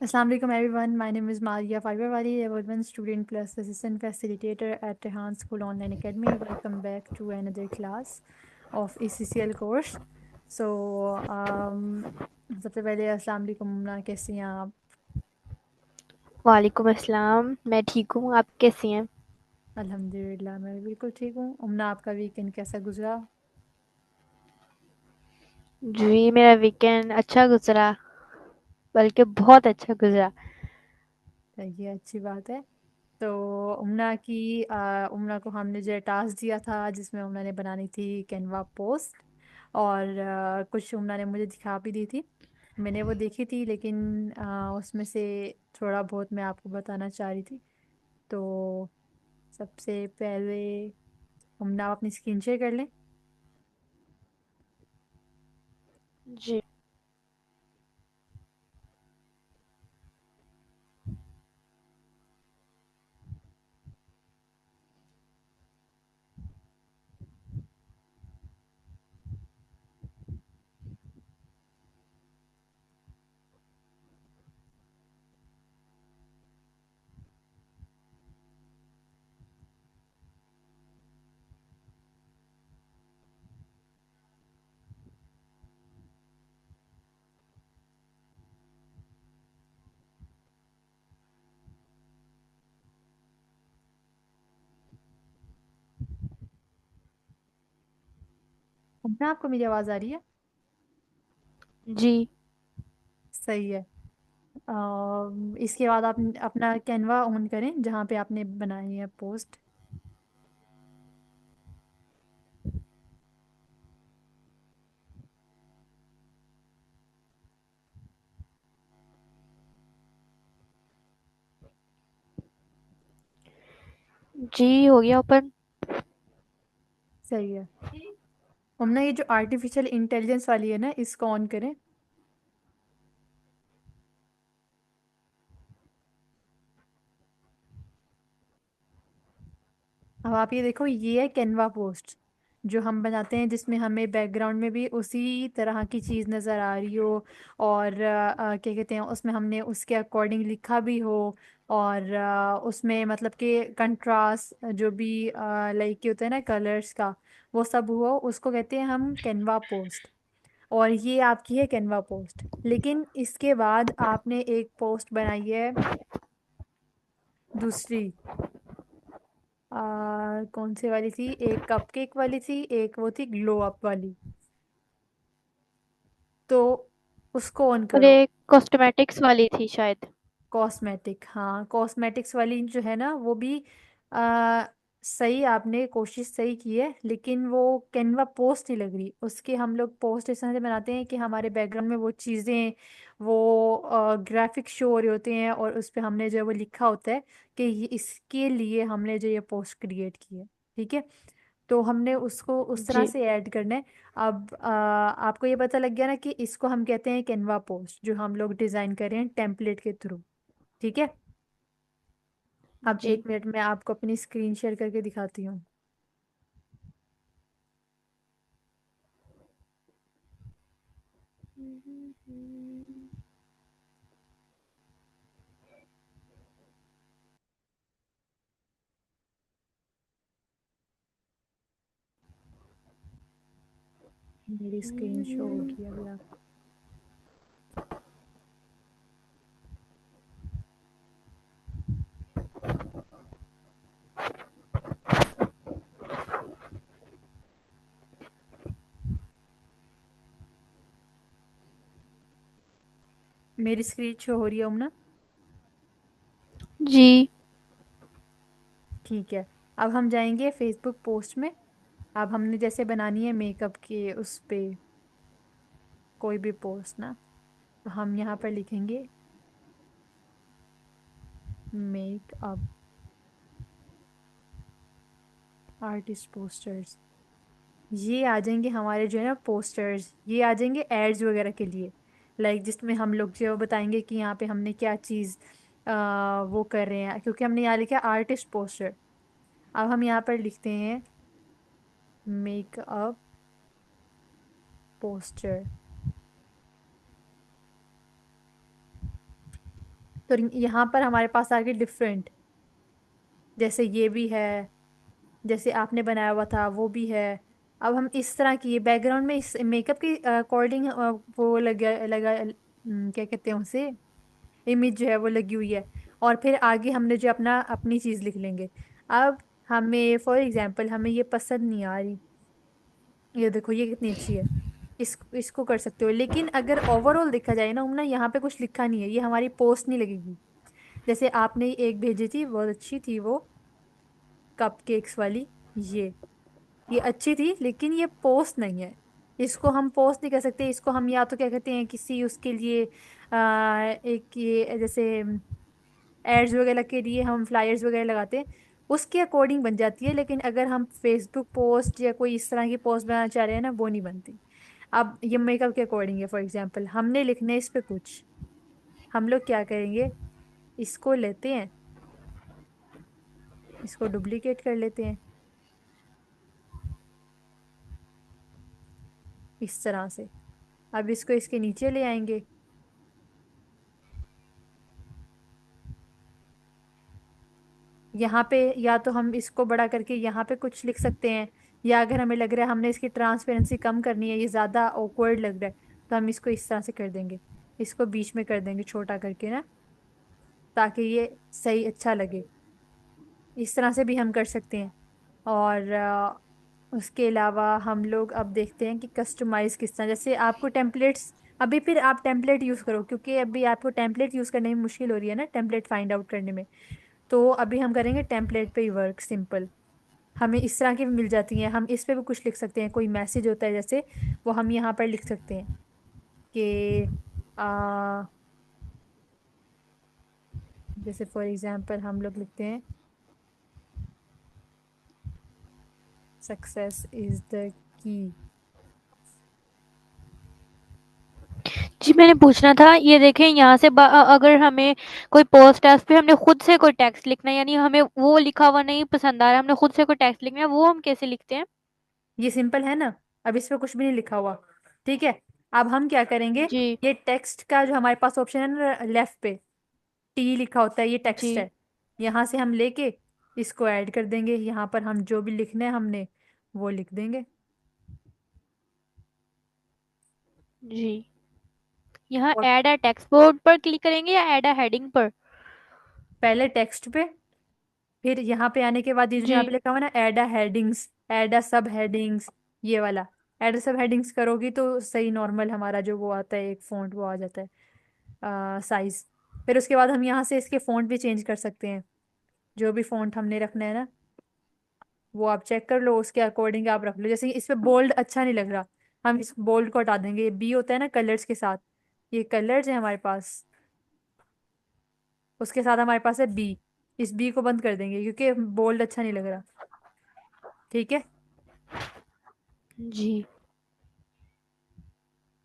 Assalamu alaikum everyone. My name is Maria Fiberwali, level 1 student plus assistant facilitator at Rehan School Online Academy. Welcome back to another class of ACCL course. So, सबसे पहले अस्सलाम वालेकुम मुन्ना, कैसी हैं आप? वालेकुम अस्सलाम। मैं ठीक हूँ, आप कैसी हैं? अल्हम्दुलिल्लाह मैं भी बिल्कुल ठीक हूँ। मुन्ना, आपका वीकेंड कैसा गुजरा? जी, मेरा वीकेंड अच्छा गुजरा, बल्कि बहुत अच्छा गुजरा। ये अच्छी बात है। तो उम्ना को हमने जो टास्क दिया था जिसमें उन्होंने बनानी थी कैनवा पोस्ट, और कुछ उम्ना ने मुझे दिखा भी दी थी। मैंने वो देखी थी, लेकिन उसमें से थोड़ा बहुत मैं आपको बताना चाह रही थी। तो सबसे पहले उम्ना, आप अपनी स्क्रीन शेयर कर लें। जी। उम्ना, आपको मेरी आवाज़ आ रही है? जी। सही है। इसके बाद आप अपना कैनवा ऑन करें जहाँ पे आपने बनाई है पोस्ट। जी, हो गया ओपन। सही है। उम्ना, ये जो आर्टिफिशियल इंटेलिजेंस वाली है ना, इसको ऑन करें। अब आप ये देखो, ये है कैनवा पोस्ट जो हम बनाते हैं, जिसमें हमें बैकग्राउंड में भी उसी तरह की चीज़ नज़र आ रही हो, और क्या कहते हैं, उसमें हमने उसके अकॉर्डिंग लिखा भी हो, और उसमें मतलब कि कंट्रास्ट जो भी लाइक के होता है ना कलर्स का, वो सब हो, उसको कहते हैं हम कैनवा पोस्ट। और ये आपकी है कैनवा पोस्ट। लेकिन इसके बाद आपने एक पोस्ट बनाई है दूसरी। कौन सी वाली थी? एक कपकेक वाली थी, एक वो थी ग्लो अप वाली। तो उसको ऑन और करो। एक कॉस्मेटिक्स वाली थी शायद। कॉस्मेटिक, हाँ, कॉस्मेटिक्स वाली जो है ना, वो भी आ, सही, आपने कोशिश सही की है, लेकिन वो कैनवा पोस्ट नहीं लग रही। उसके हम लोग पोस्ट इस तरह से बनाते हैं कि हमारे बैकग्राउंड में वो चीज़ें, वो ग्राफिक शो हो रहे होते हैं, और उस पे हमने जो है वो लिखा होता है कि ये इसके लिए हमने जो ये पोस्ट क्रिएट की है। ठीक है। तो हमने उसको उस तरह जी। से ऐड करना है। अब आपको ये पता लग गया ना कि इसको हम कहते हैं कैनवा पोस्ट, जो हम लोग डिज़ाइन कर रहे हैं टेम्पलेट के थ्रू। ठीक है। अब जी। 1 मिनट में आपको अपनी स्क्रीन शेयर करके दिखाती हूँ। मेरी स्क्रीन शो होगी अभी आपको। मेरी स्क्रीन शो हो रही है ना? जी। ठीक है। अब हम जाएंगे फेसबुक पोस्ट में। अब हमने जैसे बनानी है मेकअप के उस पे कोई भी पोस्ट ना, तो हम यहाँ पर लिखेंगे मेकअप आर्टिस्ट पोस्टर्स। ये आ जाएंगे हमारे जो है ना पोस्टर्स, ये आ जाएंगे एड्स वगैरह के लिए, लाइक जिसमें हम लोग जो बताएंगे कि यहाँ पे हमने क्या चीज़ वो कर रहे हैं, क्योंकि हमने यहाँ लिखा आर्टिस्ट पोस्टर। अब हम यहाँ पर लिखते हैं मेकअप पोस्टर। तो यहाँ पर हमारे पास आ गए डिफरेंट, जैसे ये भी है, जैसे आपने बनाया हुआ था वो भी है। अब हम इस तरह की बैकग्राउंड में इस मेकअप के अकॉर्डिंग वो लगा लगा क्या कहते हैं उसे, इमेज जो है वो लगी हुई है। और फिर आगे हमने जो अपना अपनी चीज लिख लेंगे। अब हमें फॉर एग्जांपल हमें ये पसंद नहीं आ रही, ये देखो ये कितनी अच्छी है, इसको कर सकते हो। लेकिन अगर ओवरऑल देखा जाए ना, यहाँ पे कुछ लिखा नहीं है, ये हमारी पोस्ट नहीं लगेगी। जैसे आपने एक भेजी थी बहुत अच्छी थी वो, कप केक्स वाली, ये ये अच्छी थी लेकिन ये पोस्ट नहीं है। इसको हम पोस्ट नहीं कर सकते, इसको हम या तो क्या कहते हैं किसी उसके लिए एक ये जैसे एड्स वगैरह के लिए हम फ्लायर्स वगैरह लगाते हैं, उसके अकॉर्डिंग बन जाती है। लेकिन अगर हम फेसबुक पोस्ट या कोई इस तरह की पोस्ट बनाना चाह रहे हैं ना, वो नहीं बनती। अब ये मेकअप के अकॉर्डिंग है, फॉर एग्जाम्पल हमने लिखना है इस पे कुछ, हम लोग क्या करेंगे, इसको लेते हैं, इसको डुप्लीकेट कर लेते हैं इस तरह से। अब इसको इसके नीचे ले आएंगे, यहाँ पे या तो हम इसको बड़ा करके यहाँ पे कुछ लिख सकते हैं, या अगर हमें लग रहा है हमने इसकी ट्रांसपेरेंसी कम करनी है, ये ज़्यादा ऑकवर्ड लग रहा है, तो हम इसको इस तरह से कर देंगे, इसको बीच में कर देंगे छोटा करके ना, ताकि ये सही अच्छा लगे। इस तरह से भी हम कर सकते हैं। और उसके अलावा हम अब देखते हैं कि कस्टमाइज किस तरह, जैसे आपको टेम्पलेट्स, अभी फिर आप टेम्पलेट यूज़ करो, क्योंकि अभी आपको टेम्पलेट यूज़ करने में मुश्किल हो रही है ना, टेम्पलेट फाइंड आउट करने में। तो अभी हम करेंगे टेम्पलेट पे ही वर्क, सिंपल। हमें इस तरह की भी मिल जाती हैं, हम इस पे भी कुछ लिख सकते हैं, कोई मैसेज होता है जैसे, वो हम यहाँ पर लिख सकते हैं कि आ, जैसे फॉर एग्जांपल हम लोग लिखते हैं सक्सेस इज द की। जी, मैंने पूछना था, ये देखें यहाँ से अगर हमें कोई पोस्ट है, उस पे हमने खुद से कोई टेक्स्ट लिखना है, यानी हमें वो लिखा हुआ नहीं पसंद आ रहा, हमने खुद से कोई टेक्स्ट लिखना है, वो हम कैसे लिखते हैं? ये सिंपल है ना, अब इस पे कुछ भी नहीं लिखा हुआ, ठीक है। अब हम क्या करेंगे, जी। ये टेक्स्ट का जो हमारे पास ऑप्शन है ना लेफ्ट पे, टी लिखा होता है, ये टेक्स्ट जी। है। यहाँ से हम लेके इसको ऐड कर देंगे, यहाँ पर हम जो भी लिखना है हमने वो लिख देंगे। जी। यहाँ और ऐड अ टेक्स्ट बोर्ड पर क्लिक करेंगे या ऐड अ हेडिंग पर? पहले टेक्स्ट पे, फिर यहाँ पे आने के बाद ये जो यहाँ पे जी। लिखा हुआ है ना add a headings, add a subheadings, ये वाला एड सब हेडिंग्स करोगी तो सही नॉर्मल हमारा जो वो आता है एक फॉन्ट वो आ जाता है साइज। फिर उसके बाद हम यहाँ से इसके फॉन्ट भी चेंज कर सकते हैं, जो भी फॉन्ट हमने रखना है ना वो आप चेक कर लो, उसके अकॉर्डिंग आप रख लो। जैसे कि इस पे बोल्ड अच्छा नहीं लग रहा, हम इस बोल्ड को हटा देंगे, ये बी होता है ना कलर्स के साथ, ये कलर्स है हमारे पास, उसके साथ हमारे पास है बी, इस बी को बंद कर देंगे क्योंकि बोल्ड अच्छा नहीं लग रहा, ठीक है। जी।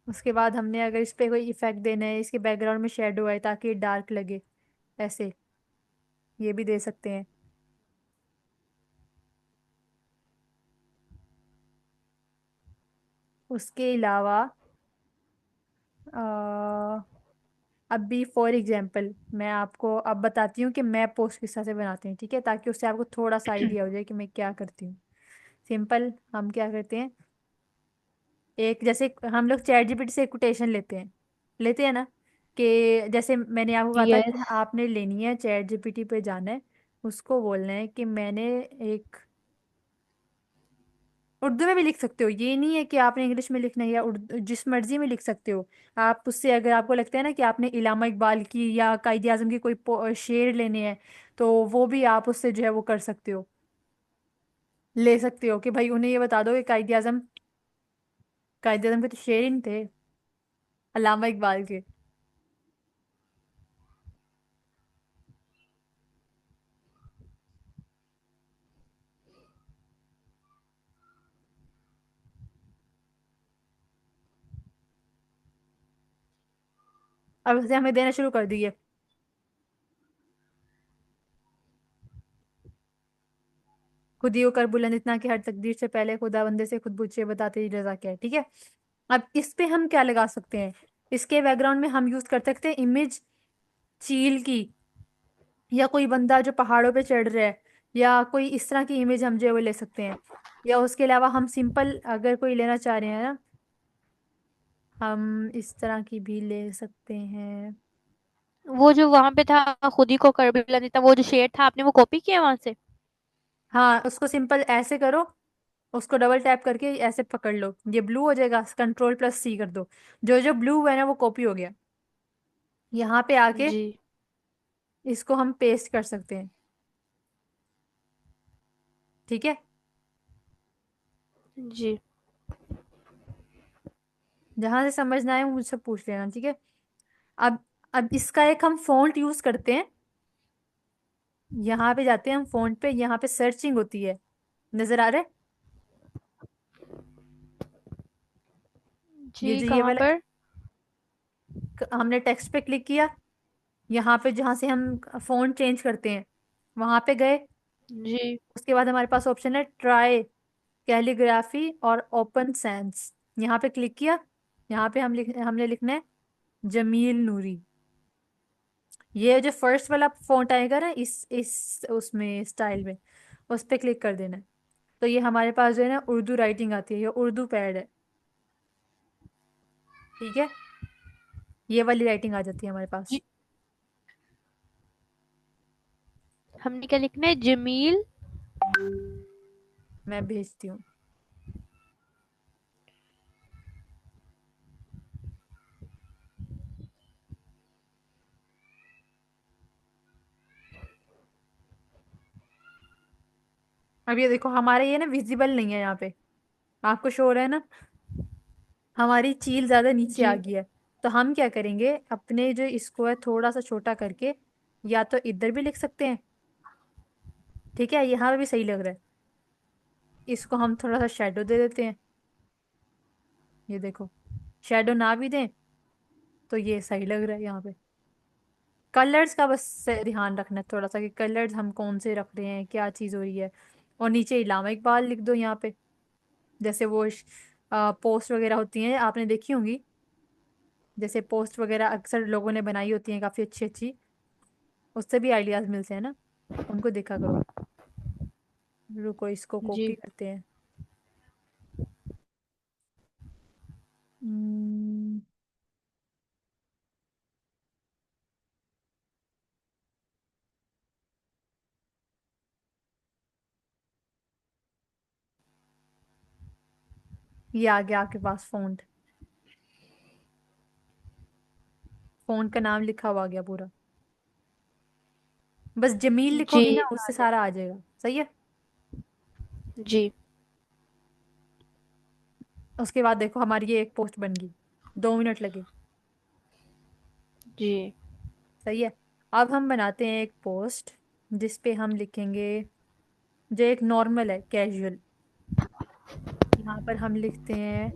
उसके बाद हमने अगर इस पे कोई इफेक्ट देना है, इसके बैकग्राउंड में शेडो है ताकि डार्क लगे, ऐसे ये भी दे सकते हैं। उसके अलावा अ, अभी फॉर एग्जांपल मैं आपको अब बताती हूँ कि मैं पोस्ट किस तरह से बनाती हूँ, ठीक है, ताकि उससे आपको थोड़ा सा आइडिया हो जाए कि मैं क्या करती हूँ। सिंपल हम क्या करते हैं, एक जैसे हम लोग चैट जीपीटी से कोटेशन लेते हैं ना, कि जैसे मैंने आपको कहा था कि यस। आपने लेनी है, चैट जीपीटी पे जाना है, उसको बोलना है कि मैंने एक, उर्दू में भी लिख सकते हो, ये नहीं है कि आपने इंग्लिश में लिखना है, या उर्दू जिस मर्जी में लिख सकते हो आप। उससे अगर आपको लगता है ना कि आपने इलामा इकबाल की या कायद आजम की कोई शेर लेने हैं, तो वो भी आप उससे जो है वो कर सकते हो, ले सकते हो कि भाई उन्हें ये बता दो कि कायद आजम के तो शेर ही नहीं थे, अलामा इकबाल के। अब उसे हमें देना शुरू कर दिए, खुद ही कर बुलंद इतना कि हर तकदीर से पहले खुदा बंदे से खुद पूछे बता तेरी रजा क्या है, ठीक है। अब इस पे हम क्या लगा सकते हैं, इसके बैकग्राउंड में हम यूज कर सकते हैं इमेज, चील की, या कोई बंदा जो पहाड़ों पे चढ़ रहा है, या कोई इस तरह की इमेज हम जो है वो ले सकते हैं। या उसके अलावा हम सिंपल अगर कोई लेना चाह रहे हैं ना, हम इस तरह की भी ले सकते हैं। वो जो वहां पे था, खुद ही को कर भी लेता, वो जो शेर था, आपने वो कॉपी किया वहां से? हाँ, उसको सिंपल ऐसे करो, उसको डबल टैप करके ऐसे पकड़ लो, ये ब्लू हो जाएगा, कंट्रोल+C कर दो, जो जो ब्लू है ना वो कॉपी हो गया। यहाँ पे आके जी। इसको हम पेस्ट कर सकते हैं। ठीक है। जी। जहां से समझना है मुझसे पूछ लेना, ठीक है। अब अब इसका एक हम फॉन्ट यूज करते हैं। यहाँ पे जाते हैं हम फॉन्ट पे, यहाँ पे सर्चिंग होती है, नजर आ रहा है? ये जी, जो ये कहाँ वाला पर? हमने टेक्स्ट पे क्लिक किया, यहाँ पे जहां से हम फॉन्ट चेंज करते हैं वहां पे गए। जी। उसके बाद हमारे पास ऑप्शन है ट्राई कैलीग्राफी और ओपन सेंस, यहाँ पे क्लिक किया। यहाँ पे हमने लिखना है जमील नूरी। ये जो फर्स्ट वाला फॉन्ट आएगा ना इस उसमें स्टाइल में, उस पे क्लिक कर देना है। तो ये हमारे पास जो है ना उर्दू राइटिंग आती है, ये उर्दू पैड है। ठीक है, ये वाली राइटिंग आ जाती है हमारे पास। जी, हमने क्या लिखना है? जमील। मैं भेजती हूँ। अब ये देखो हमारे ये ना विजिबल नहीं है यहाँ पे, आपको शो हो रहा है ना, हमारी चील ज्यादा नीचे आ जी। गई है। तो हम क्या करेंगे, अपने जो इसको है थोड़ा सा छोटा करके, या तो इधर भी लिख सकते हैं। ठीक है, यहाँ पे भी सही लग रहा है। इसको हम थोड़ा सा शेडो दे देते हैं। ये देखो, शेडो ना भी दें तो ये सही लग रहा है यहाँ पे। कलर्स का बस से ध्यान रखना है थोड़ा सा, कि कलर्स हम कौन से रख रहे हैं, क्या चीज़ हो रही है। और नीचे इलामा इकबाल लिख दो यहाँ पे, जैसे वो पोस्ट वगैरह होती हैं आपने देखी होंगी, जैसे पोस्ट वगैरह अक्सर लोगों ने बनाई होती हैं काफ़ी अच्छी अच्छी, उससे भी आइडियाज मिलते हैं ना, उनको देखा करो। रुको, इसको कॉपी जी। करते हैं। हम्म, ये आ गया आपके पास फॉन्ट, फॉन्ट का नाम लिखा हुआ आ गया पूरा। बस जमील जी। लिखोगी ना उससे सारा आ जाएगा, सही है। जी। उसके बाद देखो हमारी ये एक पोस्ट बन गई, 2 मिनट लगे। जी। सही है। अब हम बनाते हैं एक पोस्ट जिस पे हम लिखेंगे, जो एक नॉर्मल है कैजुअल। यहाँ पर हम लिखते हैं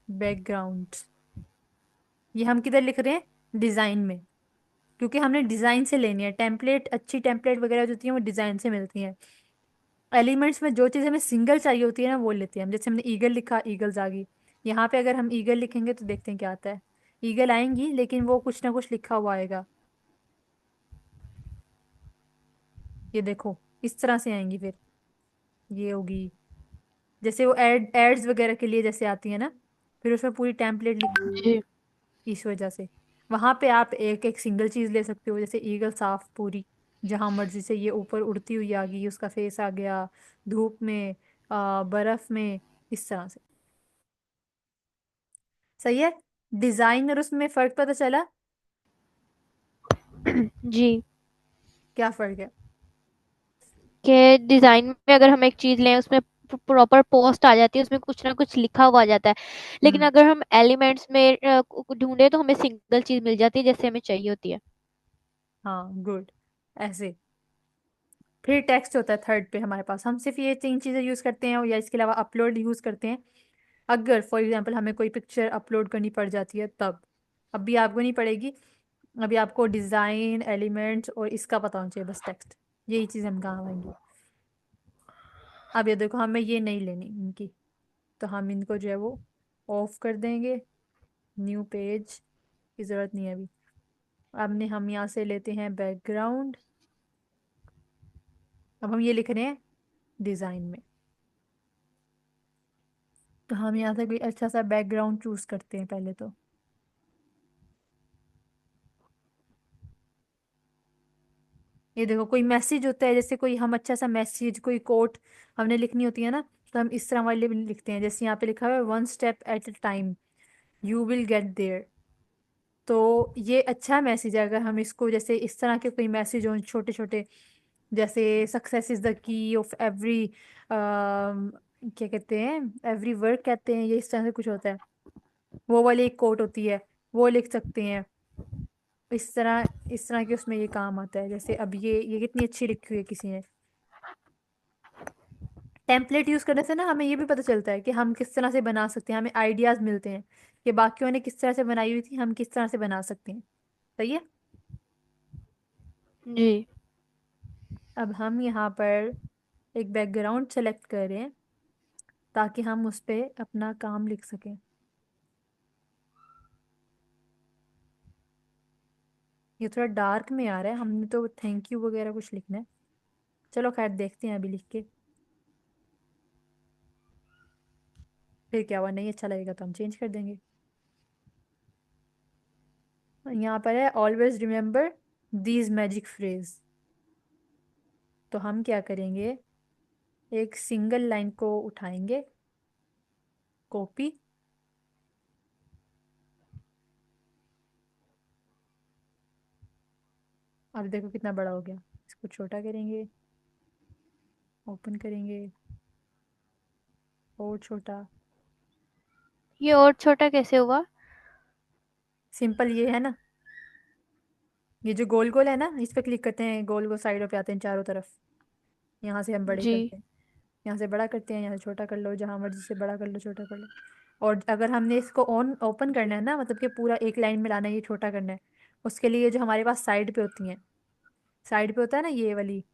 बैकग्राउंड। ये हम किधर लिख रहे हैं, डिजाइन में, क्योंकि हमने डिजाइन से लेनी है टेम्पलेट, अच्छी टेम्पलेट वगैरह जो होती है वो डिजाइन से मिलती हैं। एलिमेंट्स में जो चीज़ हमें सिंगल चाहिए होती है ना वो लेते हैं हम, जैसे हमने ईगल लिखा, ईगल्स आ गई। यहाँ पे अगर हम ईगल लिखेंगे तो देखते हैं क्या आता है। ईगल आएंगी लेकिन वो कुछ ना कुछ लिखा हुआ आएगा, ये देखो इस तरह से आएंगी फिर। ये होगी, जैसे वो एड्स वगैरह के लिए जैसे आती है ना, फिर उसमें पूरी टेम्पलेट लिखी हुई जी। है। इस वजह से वहां पे आप एक एक सिंगल चीज ले सकते हो, जैसे ईगल साफ पूरी, जहां मर्जी से ये ऊपर उड़ती हुई आ गई, उसका फेस आ गया धूप में, बर्फ में, इस तरह से। सही है। डिजाइन और उसमें फर्क पता चला? जी। क्या फर्क है? के डिजाइन में अगर हम एक चीज लें, उसमें प्रॉपर पोस्ट आ जाती है, उसमें कुछ ना कुछ लिखा हुआ आ जाता है। लेकिन हम्म। अगर हम एलिमेंट्स में ढूंढे तो हमें सिंगल चीज मिल जाती है जैसे हमें चाहिए होती है। हाँ, गुड। ऐसे फिर टेक्स्ट होता है थर्ड पे हमारे पास, हम सिर्फ ये 3 चीजें यूज करते हैं, या इसके अलावा अपलोड यूज करते हैं। अगर फॉर एग्जांपल हमें कोई पिक्चर अपलोड करनी पड़ जाती है तब। अभी आपको नहीं पड़ेगी, अभी आपको डिजाइन, एलिमेंट्स और इसका पता होना चाहिए, बस टेक्स्ट, यही चीज हम काम आएंगी। अब ये देखो हमें ये नहीं लेनी इनकी, तो हम इनको जो है वो ऑफ कर देंगे। न्यू पेज की ज़रूरत नहीं है अभी। अब ने हम यहाँ से लेते हैं बैकग्राउंड। अब हम ये लिख रहे हैं डिज़ाइन में। तो हम यहाँ से कोई अच्छा सा बैकग्राउंड चूज करते हैं पहले तो। ये देखो कोई मैसेज होता है, जैसे कोई हम अच्छा सा मैसेज, कोई कोट हमने लिखनी होती है ना, तो हम इस तरह वाले भी लिखते हैं। जैसे यहाँ पे लिखा हुआ है one step at a time you will get there. तो ये अच्छा मैसेज है अगर हम इसको जैसे इस तरह के कोई मैसेज हो छोटे छोटे, जैसे success is the key of every, क्या कहते हैं, एवरी वर्क कहते हैं, ये इस तरह से कुछ होता है। वो वाली एक कोट होती है, वो लिख सकते हैं इस तरह के उसमें ये काम आता है। जैसे अब ये कितनी अच्छी लिखी हुई है किसी ने। टेम्पलेट यूज करने से ना हमें ये भी पता चलता है कि हम किस तरह से बना सकते हैं, हमें आइडियाज मिलते हैं कि बाकियों ने किस तरह से बनाई हुई थी, हम किस तरह से बना सकते हैं। सही है। जी। अब हम यहाँ पर एक बैकग्राउंड सेलेक्ट करें ताकि हम उस पे अपना काम लिख सकें। ये थोड़ा डार्क में आ रहा है, हमने तो थैंक यू वगैरह कुछ लिखना है। चलो खैर देखते हैं अभी लिख के, फिर क्या हुआ नहीं अच्छा लगेगा तो हम चेंज कर देंगे। यहाँ पर है always remember these magic phrase. तो हम क्या करेंगे, एक सिंगल लाइन को उठाएंगे, कॉपी। अब देखो कितना बड़ा हो गया। इसको छोटा करेंगे, ओपन करेंगे, और छोटा। ये और छोटा कैसे हुआ? सिंपल ये है ना, ये जो गोल गोल है ना, इस पे क्लिक करते हैं, गोल गोल साइडों पे आते हैं चारों तरफ। यहाँ से हम बड़े जी। करते हैं, यहाँ से बड़ा करते हैं, यहाँ से छोटा कर लो, जहाँ मर्जी से बड़ा कर लो छोटा कर लो। और अगर हमने इसको ऑन ओपन करना है ना, मतलब कि पूरा एक लाइन में लाना है, ये छोटा करना है, उसके लिए जो हमारे पास साइड पे होती हैं, साइड पे होता है ना ये वाली, ये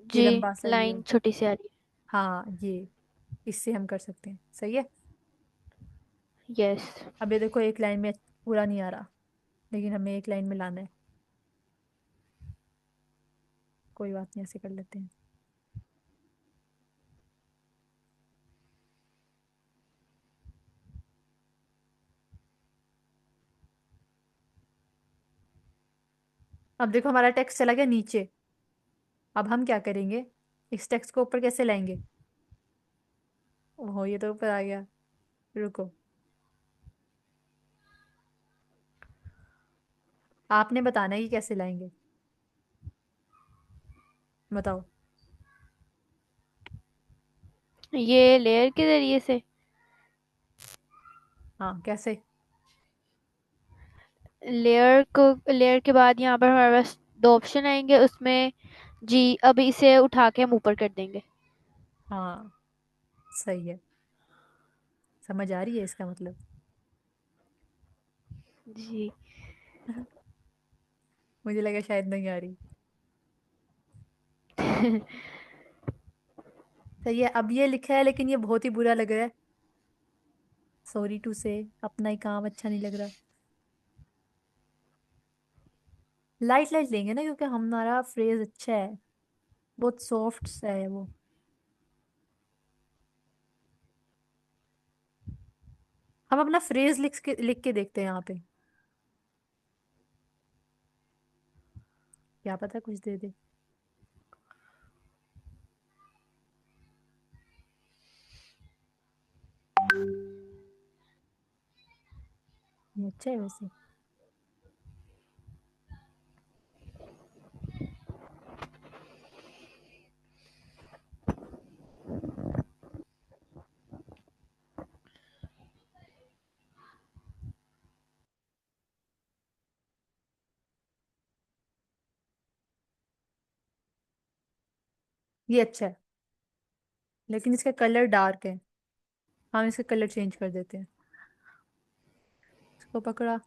जी। लंबा सा ये। लाइन छोटी सी आ रही हाँ ये, इससे हम कर सकते हैं। सही है। है। यस। अब ये देखो एक लाइन में पूरा नहीं आ रहा, लेकिन हमें एक लाइन में लाना है। कोई बात नहीं, ऐसे कर लेते हैं। अब देखो हमारा टेक्स्ट चला गया नीचे। अब हम क्या करेंगे, इस टेक्स्ट को ऊपर कैसे लाएंगे। ओहो ये तो ऊपर आ गया। रुको, आपने बताना है कि कैसे लाएंगे, बताओ। ये लेयर के जरिए से। हाँ कैसे। लेयर के बाद यहाँ पर हमारे पास दो ऑप्शन आएंगे उसमें। जी, अभी इसे उठा के हम ऊपर कर देंगे। हाँ सही है, समझ आ रही है इसका मतलब। जी। मुझे लगा शायद नहीं आ रही। सही है। अब ये लिखा है लेकिन ये बहुत ही बुरा लग रहा है, सॉरी टू से, अपना ही काम अच्छा नहीं लग रहा। लाइट लाइट लेंगे ना, क्योंकि हमारा फ्रेज अच्छा है, बहुत सॉफ्ट सा है वो। हम अपना फ्रेज लिख के देखते हैं यहाँ पे, क्या पता कुछ दे दे। ये अच्छा है वैसे। ये अच्छा है, लेकिन इसका कलर डार्क है, हम इसका कलर चेंज कर देते हैं। इसको पकड़ा।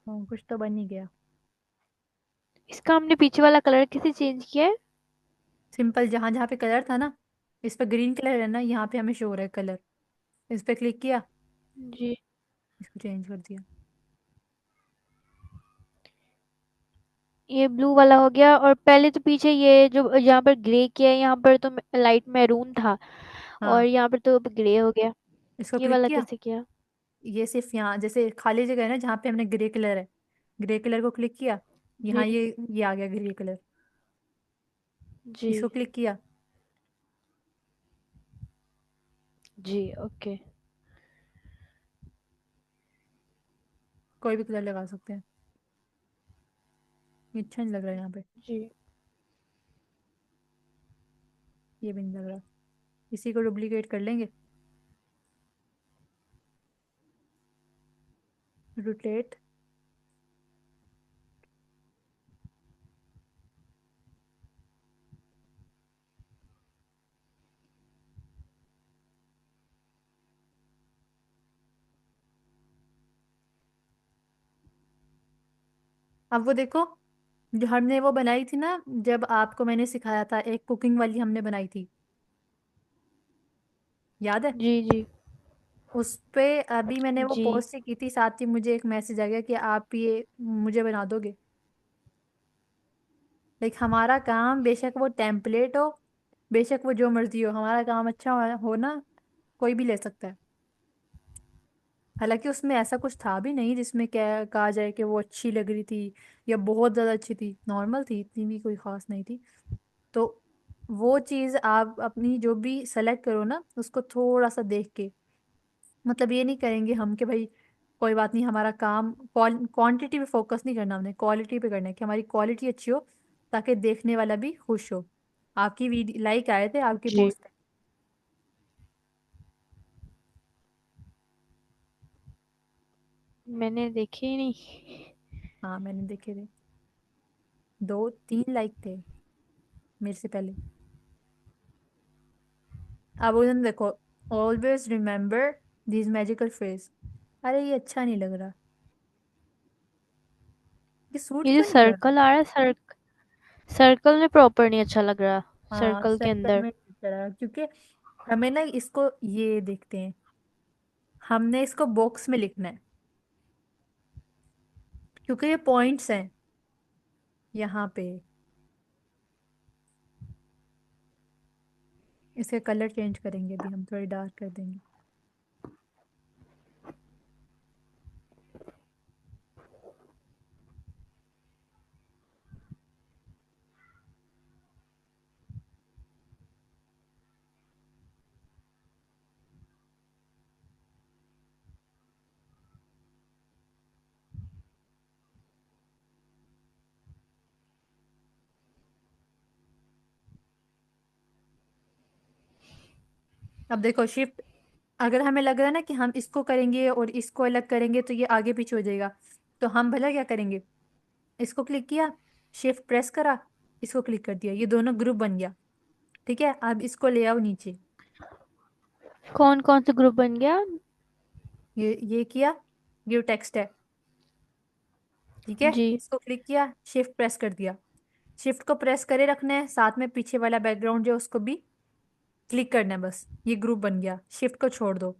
कुछ तो बन ही गया। इसका हमने पीछे वाला कलर कैसे चेंज किया है? सिंपल, जहां जहाँ पे कलर था ना, इस पे ग्रीन कलर है ना, यहाँ पे हमें शो हो रहा है कलर। इस पे क्लिक किया, जी। इसको चेंज कर दिया। ये ब्लू वाला हो गया, और पहले तो पीछे ये जो यहाँ पर ग्रे किया है, यहाँ पर तो लाइट मैरून था, और हाँ, यहाँ पर तो अब ग्रे हो गया। इसको ये क्लिक वाला किया। कैसे किया? ये सिर्फ यहाँ जैसे खाली जगह है ना, जहाँ पे हमने ग्रे कलर है, ग्रे कलर को क्लिक किया, जी। यहाँ ये आ गया ग्रे कलर। जी। इसको क्लिक किया। जी। ओके। कोई भी कलर लगा सकते हैं, ये अच्छा नहीं लग रहा है यहाँ पे। जी। ये भी नहीं लग रहा। इसी को डुप्लीकेट कर लेंगे। रोटेट। अब वो देखो, जो हमने वो बनाई थी ना, जब आपको मैंने सिखाया था, एक कुकिंग वाली हमने बनाई थी, याद है? जी। जी। उस पे अभी मैंने वो जी। पोस्ट ही की थी, साथ ही मुझे एक मैसेज आ गया कि आप ये मुझे बना दोगे। लाइक हमारा काम बेशक वो टेम्पलेट हो, बेशक वो जो मर्जी हो, हमारा काम अच्छा हो ना, कोई भी ले सकता है। हालांकि उसमें ऐसा कुछ था भी नहीं जिसमें क्या कहा जाए कि वो अच्छी लग रही थी या बहुत ज़्यादा अच्छी थी, नॉर्मल थी, इतनी भी कोई खास नहीं थी। तो वो चीज़ आप अपनी जो भी सेलेक्ट करो ना, उसको थोड़ा सा देख के, मतलब ये नहीं करेंगे हम कि भाई कोई बात नहीं, हमारा काम क्वांटिटी पे फोकस नहीं करना, हमने क्वालिटी पे करना है, कि हमारी क्वालिटी अच्छी हो, ताकि देखने वाला भी खुश हो। आपकी वीडियो लाइक आए थे आपकी जी। पोस्ट पे। मैंने देखे ही नहीं। हाँ, मैंने देखे थे, 2-3 लाइक थे मेरे से पहले। अब उन्होंने देखो, always remember this magical phrase. अरे ये अच्छा नहीं लग रहा, ये सूट ये जो क्यों नहीं कर रहा। सर्कल आ रहा है, सर्कल में प्रॉपर नहीं अच्छा लग रहा। हाँ, सर्कल के सर्कल अंदर। में नहीं चढ़ रहा, क्योंकि हमें ना इसको ये देखते हैं, हमने इसको बॉक्स में लिखना है, क्योंकि ये पॉइंट्स हैं यहाँ पे। इसके कलर चेंज करेंगे अभी हम, थोड़ी डार्क कर देंगे। अब देखो शिफ्ट, अगर हमें लग रहा है ना कि हम इसको करेंगे और इसको अलग करेंगे तो ये आगे पीछे हो जाएगा, तो हम भला क्या करेंगे, इसको क्लिक किया, शिफ्ट प्रेस करा, इसको क्लिक कर दिया, ये दोनों ग्रुप बन गया। ठीक है, अब इसको ले आओ नीचे। कौन कौन से ग्रुप बन गया? ये किया, ये टेक्स्ट है, ठीक है, जी। इसको क्लिक किया, शिफ्ट प्रेस कर दिया। शिफ्ट को प्रेस करे रखना है, साथ में पीछे वाला बैकग्राउंड जो है उसको भी क्लिक करना है, बस ये ग्रुप बन गया। शिफ्ट को छोड़ दो,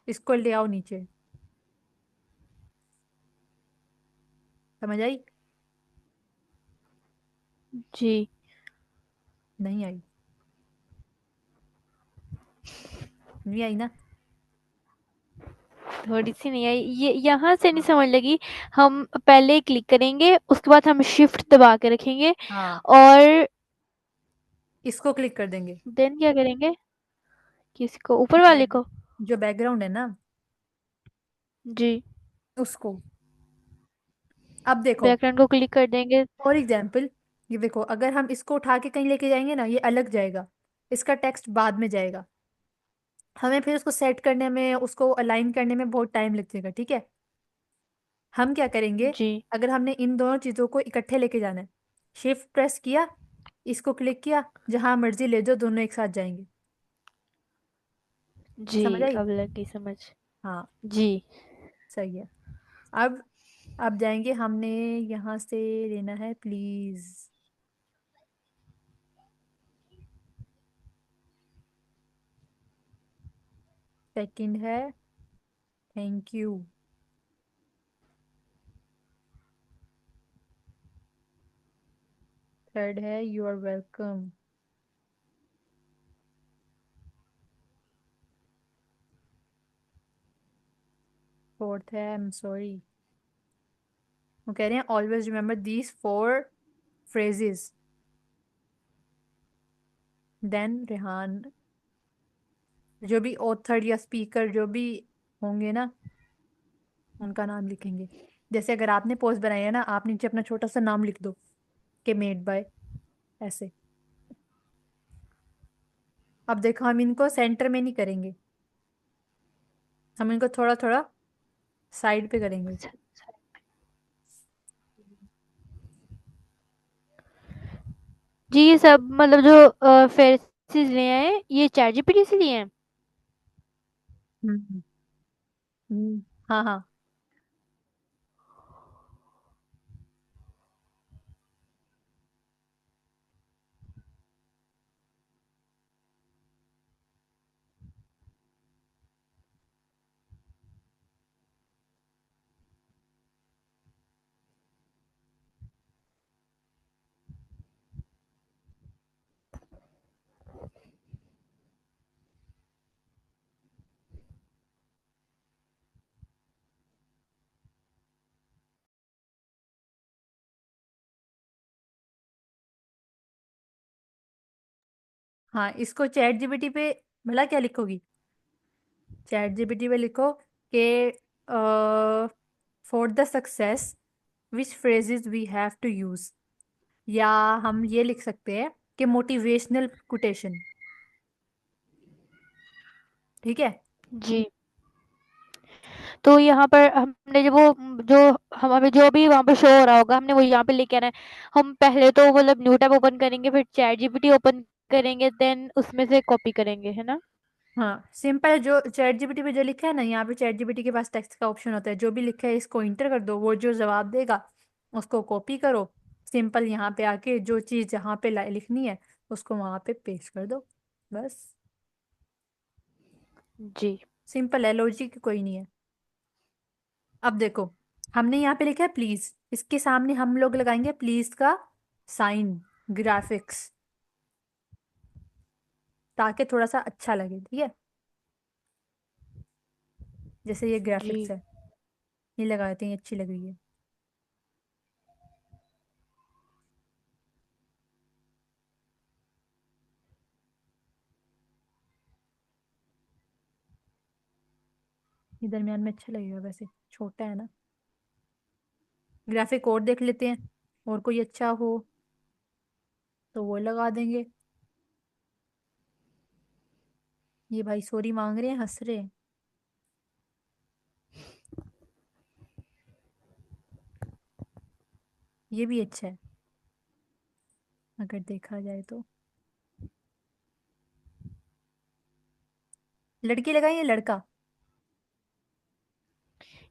इसको ले आओ नीचे। समझ आई? जी। नहीं आई? नहीं आई ना? थोड़ी सी नहीं आई, ये यहाँ से नहीं समझ लगी। हम पहले क्लिक करेंगे, उसके बाद हम शिफ्ट दबा के रखेंगे, हाँ, और इसको क्लिक कर देंगे। देन क्या करेंगे? किसको? ऊपर वाले बैक को? जो बैकग्राउंड है ना, जी। उसको। अब देखो, बैकग्राउंड को क्लिक कर देंगे। फॉर एग्जाम्पल, ये देखो, अगर हम इसको उठा के कहीं लेके जाएंगे ना, ये अलग जाएगा, इसका टेक्स्ट बाद में जाएगा, हमें फिर उसको सेट करने में, उसको अलाइन करने में बहुत टाइम लग जाएगा। ठीक है, हम क्या करेंगे, जी। अगर हमने इन दोनों चीज़ों को इकट्ठे लेके जाना है, शिफ्ट प्रेस किया, इसको क्लिक किया, जहां मर्जी ले जाओ, दोनों एक साथ जाएंगे। जी। समझ आई? अब लग गई समझ। हाँ, जी। सही है। अब अब जाएंगे, हमने यहाँ से लेना है प्लीज। सेकंड है थैंक यू। थर्ड है यू आर वेलकम। फोर्थ है आई एम सॉरी। वो कह रहे हैं always remember these four phrases. Then Rehan, जो भी ऑथर या स्पीकर जो भी होंगे ना, उनका नाम लिखेंगे। जैसे अगर आपने पोस्ट बनाई है ना, आप नीचे अपना छोटा सा नाम लिख दो कि मेड बाय, ऐसे। अब देखो, हम इनको सेंटर में नहीं करेंगे, हम इनको थोड़ा थोड़ा साइड पे करेंगे। जी ये सब मतलब जो फेरेसिस लिए हैं ये चैट जीपीटी से लिए हैं। हम्म। हाँ हाँ। हाँ, इसको चैट जीपीटी पे भला क्या लिखोगी? चैट जीपीटी पे लिखो कि for the success which phrases we have to use, या हम ये लिख सकते हैं कि मोटिवेशनल कोटेशन। ठीक है। जी तो यहाँ पर हमने जब वो जो हम हमें जो भी वहाँ पे शो हो रहा होगा हमने वो यहाँ पे लेके आना है। हम पहले तो मतलब न्यू टैब ओपन करेंगे फिर चैट जीपीटी ओपन करेंगे देन उसमें से कॉपी करेंगे है ना। हाँ, सिंपल। जो चैट जीपीटी पे जो लिखा है ना, यहाँ पे चैट जीपीटी के पास टेक्स्ट का ऑप्शन होता है, जो भी लिखा है इसको इंटर कर दो, वो जो जवाब देगा उसको कॉपी करो। सिंपल, यहाँ पे आके जो चीज़ जहाँ पे लिखनी है उसको वहाँ पे पेस्ट कर दो, बस। जी सिंपल है, लॉजिक कोई नहीं है। अब देखो, हमने यहाँ पे लिखा है प्लीज, इसके सामने हम लोग लगाएंगे प्लीज का साइन, ग्राफिक्स, ताकि थोड़ा सा अच्छा लगे। ठीक है, जैसे ये जी ग्राफिक्स है, ये लगा देते हैं, ये अच्छी लग रही है। ये दरमियान में अच्छा लगेगा, वैसे छोटा है ना। ग्राफिक और देख लेते हैं, और कोई अच्छा हो तो वो लगा देंगे। ये भाई सॉरी मांग रहे हैं, हंस रहे हैं। ये भी अच्छा है अगर देखा जाए तो। लड़की लगाई है लड़का?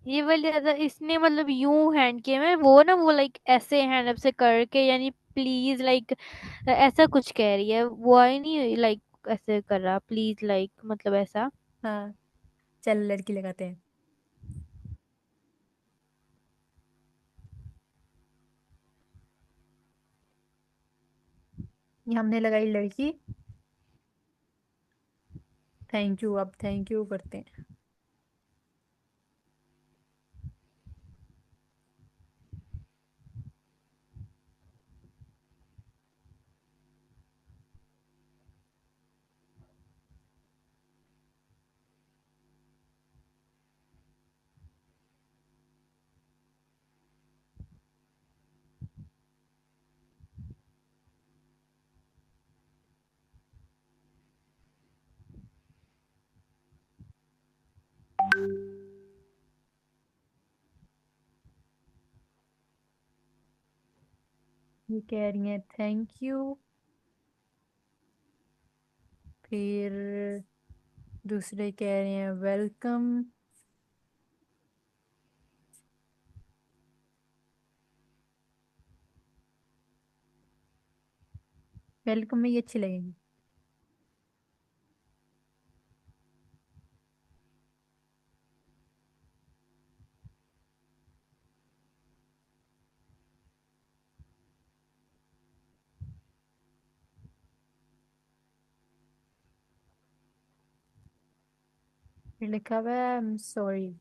ये वाली ज्यादा इसने मतलब यूं हैंड किए में वो ना वो लाइक ऐसे हैंड अप से करके यानी प्लीज लाइक ऐसा कुछ कह रही है वो आई नहीं लाइक ऐसे कर रहा प्लीज लाइक मतलब ऐसा। हाँ, चल लड़की लगाते हैं। ये हमने लगाई लड़की, थैंक यू। अब थैंक यू करते हैं। ये कह रही हैं थैंक यू, फिर दूसरे कह रहे हैं वेलकम। वेलकम में ये अच्छी लगेगी। फिर लिखा हुआ है सॉरी।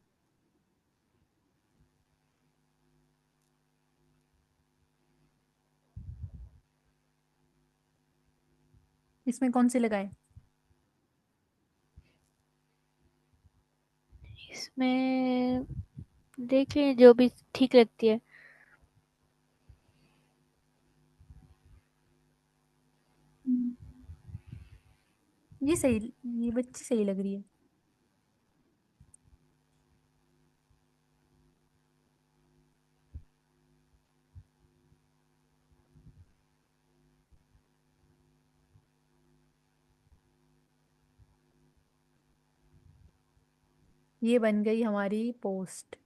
इसमें कौन सी लगाए? इसमें देख लीजिए जो भी ठीक लगती है। हम्म। ये सही, ये बच्ची सही लग रही है। ये बन गई हमारी पोस्ट।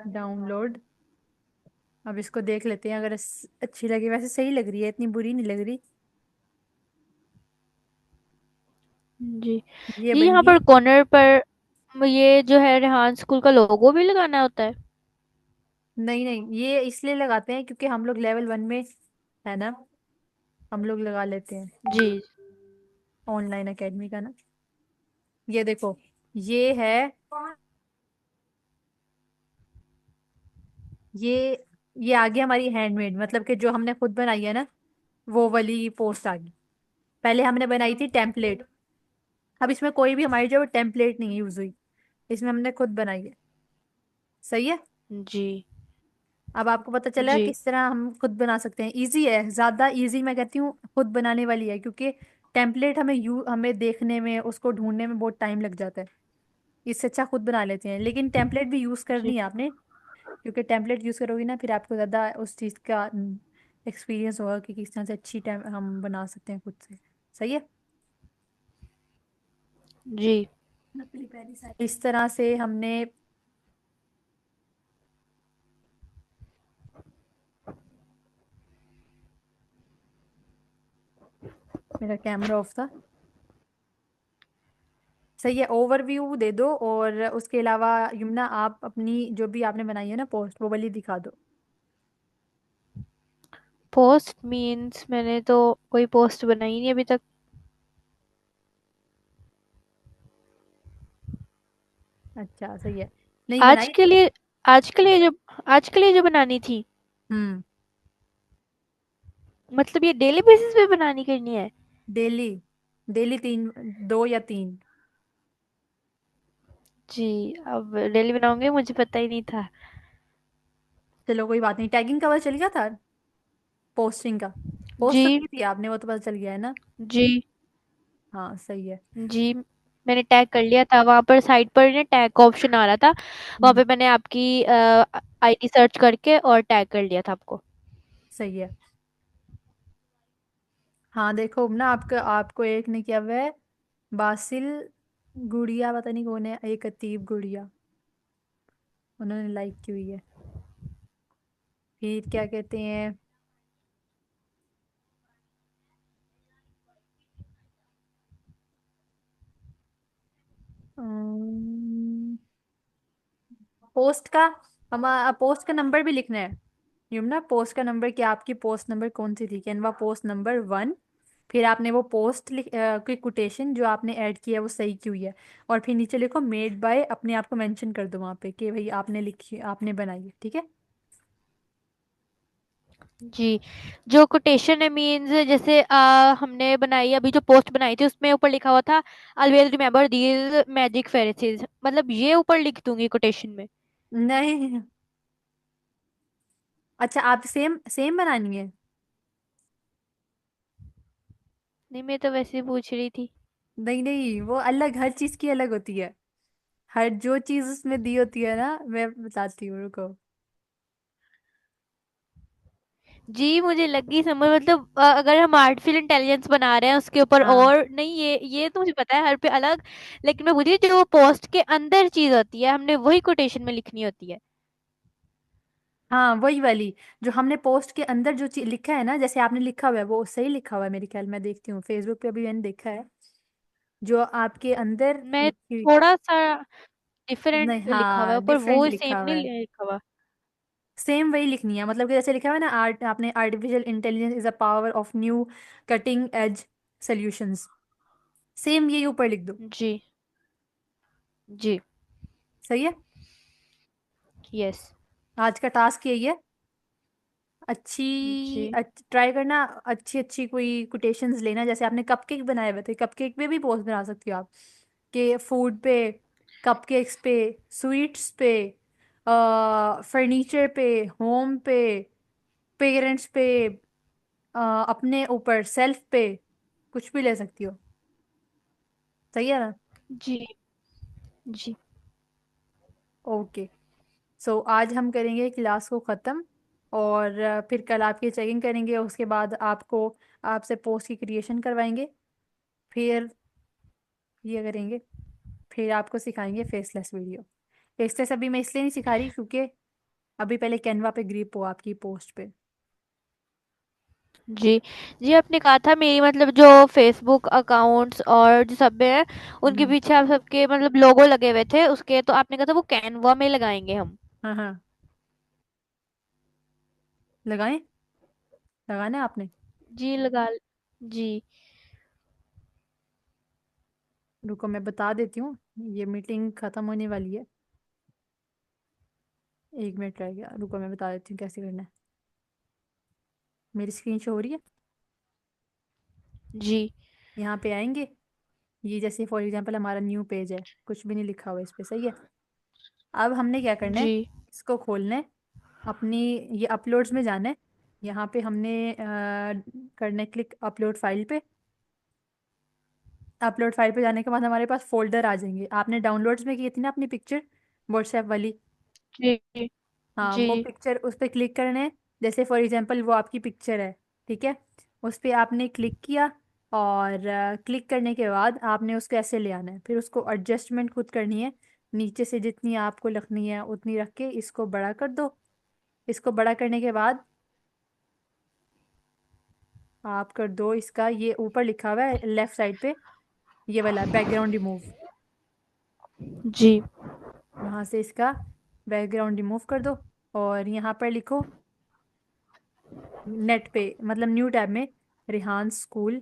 डाउनलोड। अब इसको देख लेते हैं, अगर अच्छी लगी, वैसे सही लग रही है, इतनी बुरी नहीं लग रही। जी। ये ये बन यहाँ गई। पर कॉर्नर पर ये जो है रेहान स्कूल का लोगो भी लगाना होता है? नहीं नहीं, ये इसलिए लगाते हैं क्योंकि हम लोग लेवल 1 में है ना, हम लोग लगा लेते हैं। जी। ऑनलाइन एकेडमी का ना। ये देखो, ये है, ये ये आ गई हमारी हैंडमेड, मतलब कि जो हमने खुद बनाई है ना, वो वाली पोस्ट आ गई। पहले हमने बनाई थी टेम्पलेट। अब इसमें कोई भी हमारी जो टेम्पलेट नहीं यूज हुई, इसमें हमने खुद बनाई है। सही है। जी। अब आपको पता चला जी। किस तरह हम खुद बना सकते हैं। इजी है, ज्यादा इजी मैं कहती हूँ खुद बनाने वाली है, क्योंकि टेम्पलेट हमें देखने में, उसको ढूंढने में बहुत टाइम लग जाता है। इससे अच्छा खुद बना लेते हैं, लेकिन टेम्पलेट भी यूज जी। करनी है आपने, क्योंकि टेम्पलेट यूज करोगे ना, फिर आपको ज्यादा उस चीज का एक्सपीरियंस होगा कि किस तरह से अच्छी टाइम हम बना सकते हैं खुद से। सही है। जी। इस तरह से हमने, मेरा कैमरा ऑफ था। सही है, ओवरव्यू दे दो, और उसके अलावा यमुना आप अपनी जो भी आपने बनाई है ना पोस्ट, वो वाली दिखा दो। पोस्ट मीन्स मैंने तो कोई पोस्ट बनाई नहीं अभी तक। अच्छा सही है। नहीं आज बनाई? के लिए आज के लिए जो बनानी थी, हम्म। मतलब ये डेली बेसिस पे बनानी करनी है? डेली, डेली 3, 2 या 3। जी। अब डेली बनाऊंगी, मुझे पता ही नहीं था। चलो कोई बात नहीं, टैगिंग का पता चल गया था, पोस्टिंग का पोस्ट जी। तो की थी आपने, वो तो पता चल गया है ना। जी। हाँ सही है। जी। मैंने टैग कर लिया था, वहां पर साइड पर ना टैग का ऑप्शन आ रहा था। वहां हम्म। पे मैंने आपकी आईडी सर्च करके और टैग कर लिया था आपको। सही है। हाँ देखो ना, आपका आपको एक ने किया हुआ है, बासिल गुड़िया, पता नहीं कौन है, एक अतीब गुड़िया, उन्होंने लाइक की हुई है। फिर क्या कहते हैं, पोस्ट का, हम पोस्ट का नंबर भी लिखना है। यमुना पोस्ट का नंबर, कि आपकी पोस्ट नंबर कौन सी थी, कैनवा पोस्ट नंबर 1। फिर आपने वो पोस्ट की कोटेशन जो आपने ऐड किया है वो सही की हुई है, और फिर नीचे लिखो मेड बाय, अपने आप को मेंशन कर दो वहाँ पे कि भाई आपने लिखी, आपने बनाई है, ठीक है। जी। जो कोटेशन है मीन्स जैसे हमने बनाई अभी जो पोस्ट बनाई थी उसमें ऊपर लिखा हुआ था always remember these magic pheresis, मतलब ये ऊपर लिख दूंगी कोटेशन में? नहीं, अच्छा आप सेम सेम बनानी है। नहीं, मैं तो वैसे ही पूछ रही थी। नहीं नहीं, वो अलग, हर चीज की अलग होती है। हर जो चीज उसमें दी होती है ना, मैं बताती हूँ, रुको। जी मुझे लगी समझ, मतलब अगर हम आर्टिफिशियल इंटेलिजेंस बना रहे हैं उसके ऊपर, हाँ और नहीं ये तो मुझे पता है हर पे अलग। लेकिन मैं पूछ रही हूँ, जो पोस्ट के अंदर चीज होती है हमने वही कोटेशन में लिखनी होती है। हाँ, वही वाली। जो हमने पोस्ट के अंदर जो चीज लिखा है ना, जैसे आपने लिखा हुआ है वो सही लिखा हुआ है मेरे ख्याल, मैं देखती हूँ फेसबुक पे, अभी मैंने देखा है जो आपके अंदर मैं लिखी। थोड़ा सा नहीं, डिफरेंट लिखा हुआ है हाँ, ऊपर, डिफरेंट वो लिखा सेम हुआ नहीं है। लिखा हुआ। सेम वही लिखनी है, मतलब कि जैसे लिखा हुआ है ना, आर्ट आपने, artificial intelligence is a power of new cutting edge solutions, same यही ऊपर लिख दो। जी। जी। सही है। यस। आज का टास्क यही है। जी। ट्राई करना, अच्छी अच्छी कोई कोटेशंस लेना, जैसे आपने कपकेक बनाए हुए थे, कपकेक पे भी पोस्ट बना सकती हो आप, कि फूड पे, कपकेक्स पे, स्वीट्स पे, फर्नीचर पे, होम पे, पेरेंट्स पे, अपने ऊपर सेल्फ पे, कुछ भी ले सकती हो। सही है ना। जी। जी। ओके। सो आज हम करेंगे क्लास को ख़त्म, और फिर कल आपकी चेकिंग करेंगे, उसके बाद आपको, आपसे पोस्ट की क्रिएशन करवाएंगे, फिर ये करेंगे, फिर आपको सिखाएंगे फेसलेस वीडियो। फेसलेस अभी मैं इसलिए नहीं सिखा रही क्योंकि अभी पहले कैनवा पे ग्रिप हो आपकी पोस्ट पे। जी। जी आपने कहा था मेरी मतलब जो फेसबुक अकाउंट्स और जो सब है उनके हम्म। पीछे आप सबके मतलब लोगो लगे हुए थे उसके, तो आपने कहा था वो कैनवा में लगाएंगे हम। हाँ हाँ, लगाएं, लगाना है आपने। जी लगा। जी। रुको मैं बता देती हूँ, ये मीटिंग ख़त्म होने वाली है, 1 मिनट रह गया, रुको मैं बता देती हूँ कैसे करना है। मेरी स्क्रीन शो हो रही है। जी। यहाँ पे आएंगे, ये जैसे फॉर एग्जांपल हमारा न्यू पेज है, कुछ भी नहीं लिखा हुआ इस पे, सही है। अब हमने क्या करना है, जी। इसको खोलना है, अपनी, ये अपलोड्स में जाना है, यहाँ पे हमने करना है क्लिक अपलोड फाइल पे। अपलोड फाइल पे जाने के बाद हमारे पास फोल्डर आ जाएंगे, आपने डाउनलोड्स में की थी ना अपनी पिक्चर, व्हाट्सएप वाली। जी। हाँ, जी। वो पिक्चर, उस पर क्लिक करना है, जैसे फॉर एग्जांपल वो आपकी पिक्चर है, ठीक है। उस पर आपने क्लिक किया, और क्लिक करने के बाद आपने उसको ऐसे ले आना है, फिर उसको एडजस्टमेंट खुद करनी है, नीचे से जितनी आपको रखनी है उतनी रख के इसको बड़ा कर दो। इसको बड़ा करने के बाद आप कर दो इसका, ये ऊपर लिखा हुआ है लेफ्ट साइड पे, ये वाला बैकग्राउंड रिमूव, जी। वहां से इसका बैकग्राउंड रिमूव कर दो, और यहाँ पर लिखो नेट पे, मतलब न्यू टैब में, रिहान स्कूल,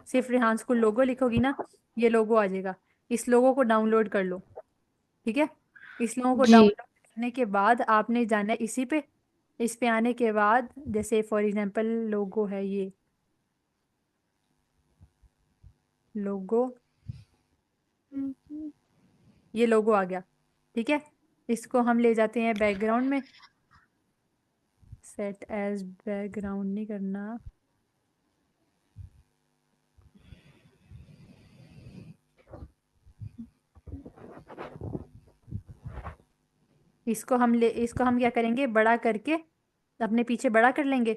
सिर्फ रिहान स्कूल लोगो लिखोगी ना, ये लोगो आ जाएगा। इस लोगो को डाउनलोड कर लो, ठीक है। इस लोगों को जी। डाउनलोड करने के बाद आपने जाना है इसी पे, इस पे आने के बाद जैसे फॉर एग्जांपल लोगो है ये, लोगो, ये लोगो आ गया, ठीक है। इसको हम ले जाते हैं बैकग्राउंड में, सेट एज बैकग्राउंड नहीं करना, इसको हम क्या करेंगे, बड़ा करके अपने पीछे बड़ा कर लेंगे,